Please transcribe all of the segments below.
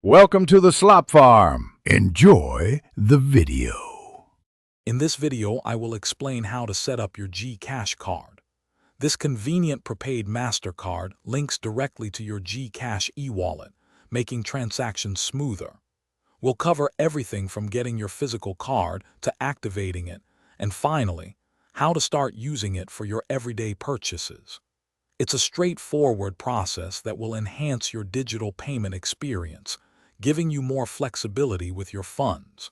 Welcome to the Slop Farm. Enjoy the video. In this video, I will explain how to set up your GCash card. This convenient prepaid MasterCard links directly to your GCash e-wallet, making transactions smoother. We'll cover everything from getting your physical card to activating it, and finally, how to start using it for your everyday purchases. It's a straightforward process that will enhance your digital payment experience, giving you more flexibility with your funds.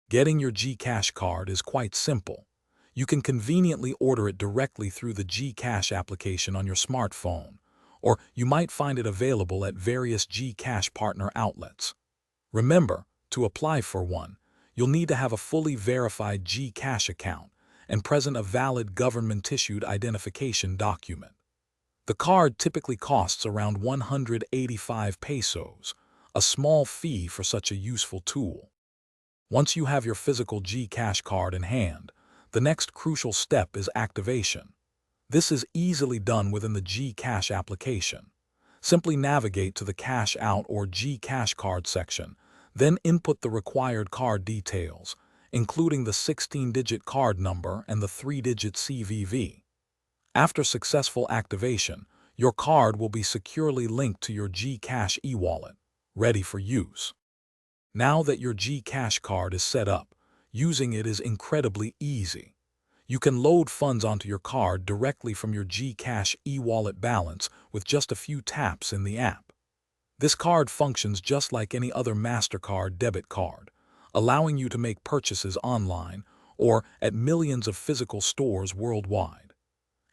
Getting your GCash card is quite simple. You can conveniently order it directly through the GCash application on your smartphone, or you might find it available at various GCash partner outlets. Remember, to apply for one, you'll need to have a fully verified GCash account and present a valid government-issued identification document. The card typically costs around 185 pesos, a small fee for such a useful tool. Once you have your physical GCash card in hand, the next crucial step is activation. This is easily done within the GCash application. Simply navigate to the Cash Out or GCash Card section, then input the required card details, including the 16-digit card number and the 3-digit CVV. After successful activation, your card will be securely linked to your GCash e-wallet, ready for use. Now that your GCash card is set up, using it is incredibly easy. You can load funds onto your card directly from your GCash e-wallet balance with just a few taps in the app. This card functions just like any other MasterCard debit card, allowing you to make purchases online or at millions of physical stores worldwide.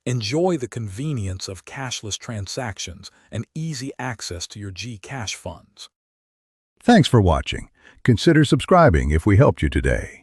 Enjoy the convenience of cashless transactions and easy access to your GCash funds. Thanks for watching. Consider subscribing if we helped you today.